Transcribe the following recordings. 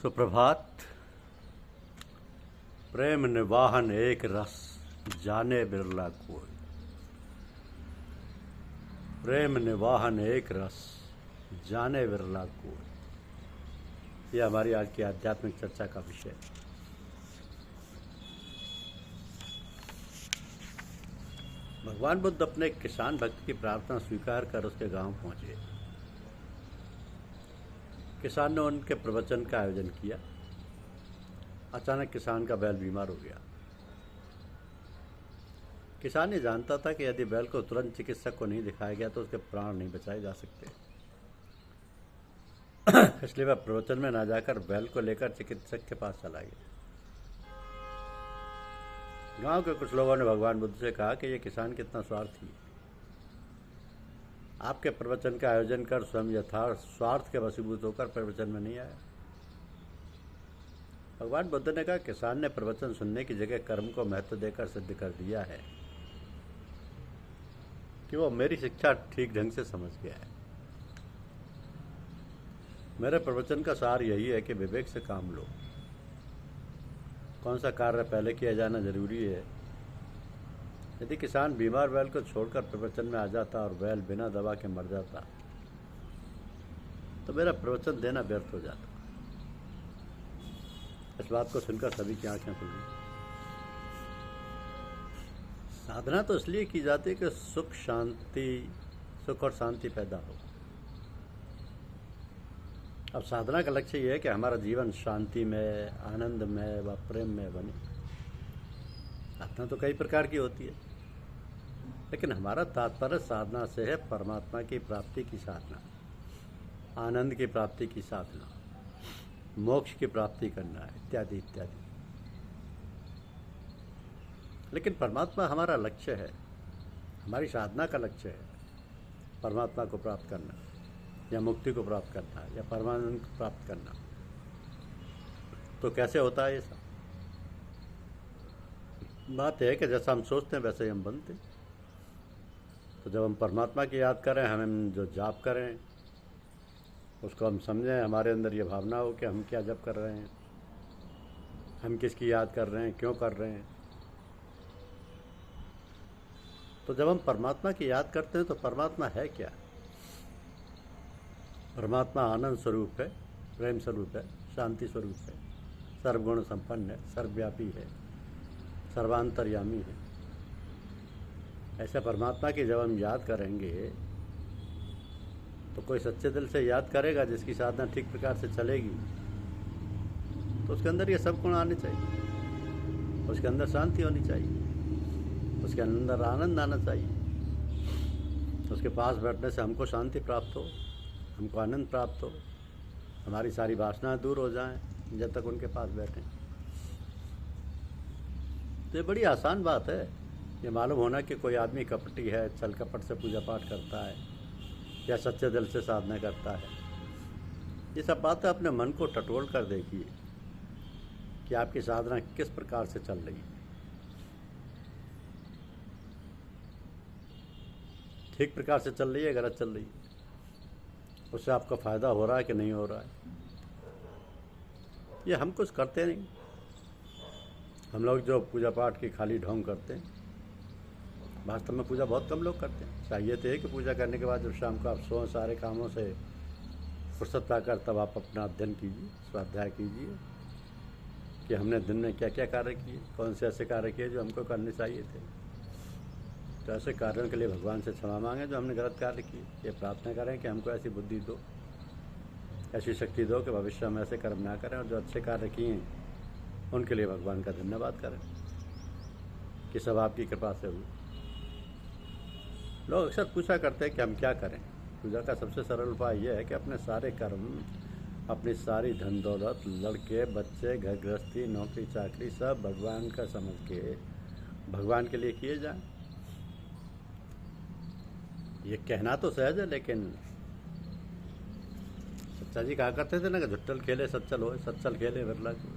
सुप्रभात। प्रेम निवाहन एक रस, जाने बिरला कोई। प्रेम निवाहन एक रस, जाने बिरला कोई। यह हमारी आज की आध्यात्मिक चर्चा का विषय है। भगवान बुद्ध अपने किसान भक्त की प्रार्थना स्वीकार कर उसके गांव पहुंचे। किसान ने उनके प्रवचन का आयोजन किया। अचानक किसान का बैल बीमार हो गया। किसान ये जानता था कि यदि बैल को तुरंत चिकित्सक को नहीं दिखाया गया तो उसके प्राण नहीं बचाए जा सकते। इसलिए वह प्रवचन में ना जाकर बैल को लेकर चिकित्सक के पास चला गया। गांव के कुछ लोगों ने भगवान बुद्ध से कहा कि यह किसान कितना स्वार्थी है। आपके प्रवचन का आयोजन कर स्वयं यथार्थ स्वार्थ के वशीभूत होकर प्रवचन में नहीं आया। भगवान बुद्ध ने कहा, किसान ने प्रवचन सुनने की जगह कर्म को महत्व देकर सिद्ध कर दिया है कि वो मेरी शिक्षा ठीक ढंग से समझ गया है। मेरे प्रवचन का सार यही है कि विवेक से काम लो। कौन सा कार्य पहले किया जाना जरूरी है। यदि किसान बीमार बैल को छोड़कर प्रवचन में आ जाता और बैल बिना दवा के मर जाता तो मेरा प्रवचन देना व्यर्थ हो जाता। इस बात को सुनकर सभी की आंखें खुल गई। साधना तो इसलिए की जाती है कि सुख और शांति पैदा हो। अब साधना का लक्ष्य यह है कि हमारा जीवन शांति में, आनंद में व प्रेम में बने। साधना तो कई प्रकार की होती है, लेकिन हमारा तात्पर्य साधना से है परमात्मा की प्राप्ति की साधना, आनंद की प्राप्ति की साधना, मोक्ष की प्राप्ति करना इत्यादि इत्यादि। लेकिन परमात्मा हमारा लक्ष्य है, हमारी साधना का लक्ष्य है परमात्मा को प्राप्त करना या मुक्ति को प्राप्त करना या परमानंद को प्राप्त करना। तो कैसे होता है ये सब? बात है कि जैसा हम सोचते हैं वैसे ही हम बनते। तो जब हम परमात्मा की याद करें, हम जो जाप करें उसको हम समझें, हमारे अंदर ये भावना हो कि हम क्या जप कर रहे हैं, हम किसकी याद कर रहे हैं, क्यों कर रहे हैं। तो जब हम परमात्मा की याद करते हैं तो परमात्मा है क्या? परमात्मा आनंद स्वरूप है, प्रेम स्वरूप है, शांति स्वरूप है, सर्वगुण संपन्न है, सर्वव्यापी है, सर्वांतर्यामी है। ऐसे परमात्मा की जब हम याद करेंगे तो कोई सच्चे दिल से याद करेगा, जिसकी साधना ठीक प्रकार से चलेगी, तो उसके अंदर ये सब गुण आने चाहिए, उसके अंदर शांति होनी चाहिए, उसके अंदर आनंद आना चाहिए। उसके पास बैठने से हमको शांति प्राप्त हो, हमको आनंद प्राप्त हो, हमारी सारी वासनाएं दूर हो जाएं जब तक उनके पास बैठें। तो ये बड़ी आसान बात है। ये मालूम होना कि कोई आदमी कपटी है, छल कपट से पूजा पाठ करता है या सच्चे दिल से साधना करता है, ये सब बातें अपने मन को टटोल कर देखिए कि आपकी साधना किस प्रकार से चल रही है। ठीक प्रकार से चल रही है, गलत चल रही है, उससे आपका फायदा हो रहा है कि नहीं हो रहा है। ये हम कुछ करते नहीं। हम लोग जो पूजा पाठ की खाली ढोंग करते हैं, वास्तव में पूजा बहुत कम लोग करते हैं। चाहिए तो है कि पूजा करने के बाद जब शाम को आप सोएं, सारे कामों से फुर्सत पाकर तब आप अपना अध्ययन कीजिए, स्वाध्याय कीजिए कि हमने दिन में क्या क्या कार्य किए, कौन से ऐसे कार्य किए जो हमको करने चाहिए थे। तो ऐसे कार्यों के लिए भगवान से क्षमा मांगें जो हमने गलत कार्य किए। ये प्रार्थना करें कि हमको ऐसी बुद्धि दो, ऐसी शक्ति दो कि भविष्य में ऐसे कर्म ना करें, और जो अच्छे कार्य किए उनके लिए भगवान का धन्यवाद करें कि सब आपकी कृपा से हुई। लोग अक्सर पूछा करते हैं कि हम क्या करें। पूजा का सबसे सरल उपाय यह है कि अपने सारे कर्म, अपनी सारी धन दौलत, लड़के बच्चे, घर गृहस्थी, नौकरी चाकरी सब भगवान का समझ के भगवान के लिए किए जाएं। ये कहना तो सहज है, लेकिन सच्चा जी कहा करते थे ना कि झुट्टल खेले सच्चल होए, सच्चल खेले बिरला कोई।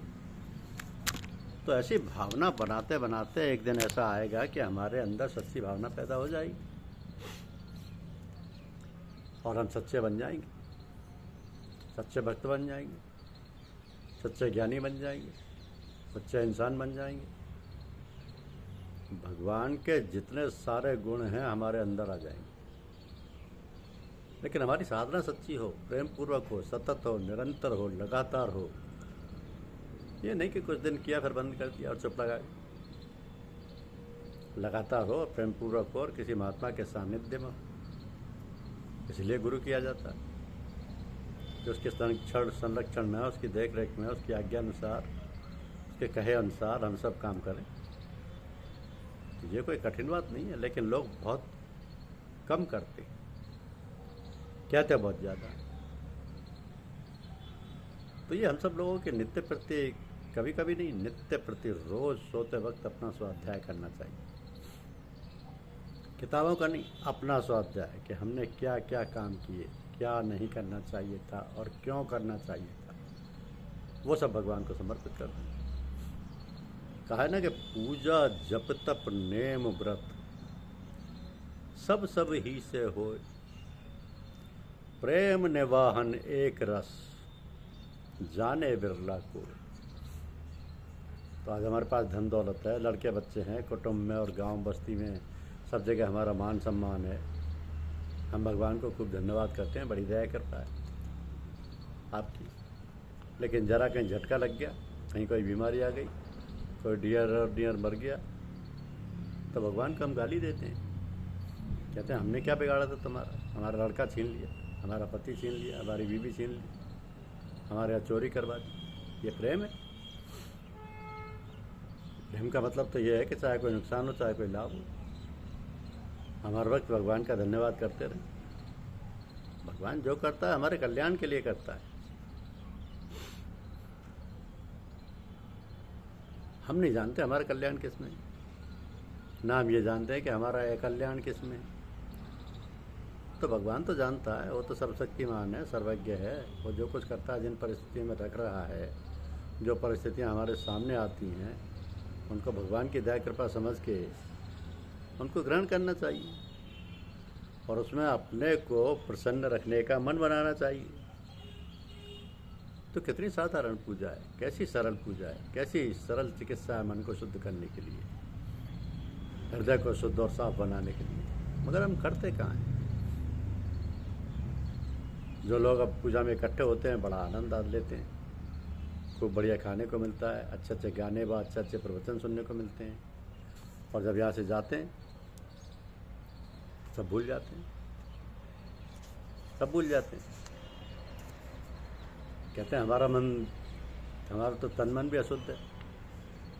तो ऐसी भावना बनाते बनाते एक दिन ऐसा आएगा कि हमारे अंदर सच्ची भावना पैदा हो जाएगी और हम सच्चे बन जाएंगे, सच्चे भक्त बन जाएंगे। सच्चे ज्ञानी बन जाएंगे, सच्चे इंसान बन जाएंगे। भगवान के जितने सारे गुण हैं हमारे अंदर आ जाएंगे। लेकिन हमारी साधना सच्ची हो, प्रेम पूर्वक हो, सतत हो, निरंतर हो, लगातार हो। ये नहीं कि कुछ दिन किया फिर बंद कर दिया और चुप लगा गए। लगातार हो, प्रेम पूर्वक हो और किसी महात्मा के सानिध्य में हो। इसलिए गुरु किया जाता है कि उसके संरक्षण संरक्षण में, उसकी देख रेख में, उसकी आज्ञा अनुसार, उसके कहे अनुसार हम सब काम करें। तो ये कोई कठिन बात नहीं है, लेकिन लोग बहुत कम करते हैं, कहते बहुत ज़्यादा। तो ये हम सब लोगों के नित्य प्रति, कभी कभी नहीं, नित्य प्रति रोज सोते वक्त अपना स्वाध्याय करना चाहिए। किताबों का नहीं, अपना स्वाध्याय कि हमने क्या क्या काम किए, क्या नहीं करना चाहिए था और क्यों करना चाहिए था, वो सब भगवान को समर्पित कर दें। कहा है ना कि पूजा जप तप नेम व्रत सब सब ही से होए, प्रेम निवाहन एक रस जाने बिरला को। तो आज हमारे पास धन दौलत है, लड़के बच्चे हैं, कुटुंब में और गांव बस्ती में सब जगह हमारा मान सम्मान है। हम भगवान को खूब धन्यवाद करते हैं, बड़ी दया कृपा है आपकी। लेकिन जरा कहीं झटका लग गया, कहीं कोई बीमारी आ गई, कोई डियर मर गया, तो भगवान को हम गाली देते हैं। कहते हैं हमने क्या बिगाड़ा था तुम्हारा, हमारा लड़का छीन लिया, हमारा पति छीन लिया, हमारी बीवी छीन ली, हमारे यहाँ चोरी करवा दी। ये प्रेम है? प्रेम का मतलब तो ये है कि चाहे कोई नुकसान हो चाहे कोई लाभ हो, हमारे वक्त भगवान का धन्यवाद करते रहे। भगवान जो करता है हमारे कल्याण के लिए करता है। हम नहीं जानते हमारा कल्याण किसमें, ना हम ये जानते हैं कि हमारा कल्याण किसमें। तो भगवान तो जानता है, वो तो सर्वशक्तिमान है, सर्वज्ञ है। वो जो कुछ करता है, जिन परिस्थितियों में रख रहा है, जो परिस्थितियां हमारे सामने आती हैं, उनको भगवान की दया कृपा समझ के उनको ग्रहण करना चाहिए और उसमें अपने को प्रसन्न रखने का मन बनाना चाहिए। तो कितनी साधारण पूजा है, कैसी सरल पूजा है, कैसी सरल चिकित्सा है मन को शुद्ध करने के लिए, हृदय को शुद्ध और साफ बनाने के लिए। मगर हम करते कहाँ हैं? जो लोग अब पूजा में इकट्ठे होते हैं बड़ा आनंद लेते हैं, खूब बढ़िया खाने को मिलता है, अच्छे अच्छे गाने व अच्छे अच्छे प्रवचन सुनने को मिलते हैं, और जब यहाँ से जाते हैं सब भूल जाते हैं, सब भूल जाते हैं। कहते हैं हमारा तो तन मन भी अशुद्ध है,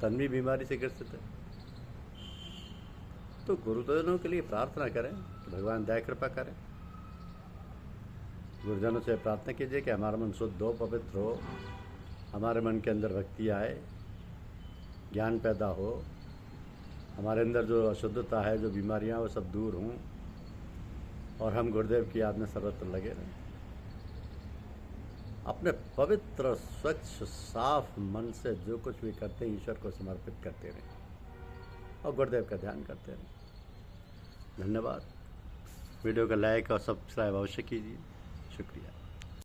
तन भी बीमारी से ग्रसित है। तो गुरुजनों के लिए प्रार्थना करें कि भगवान दया कृपा करें। गुरुजनों से प्रार्थना कीजिए कि हमारा मन शुद्ध हो, पवित्र हो, हमारे मन के अंदर भक्ति आए, ज्ञान पैदा हो, हमारे अंदर जो अशुद्धता है, जो बीमारियां, वो सब दूर हों, और हम गुरुदेव की याद में सर्वत्र लगे रहें। अपने पवित्र स्वच्छ साफ मन से जो कुछ भी करते हैं ईश्वर को समर्पित करते रहें और गुरुदेव का ध्यान करते रहें। धन्यवाद। वीडियो को लाइक और सब्सक्राइब अवश्य कीजिए। शुक्रिया।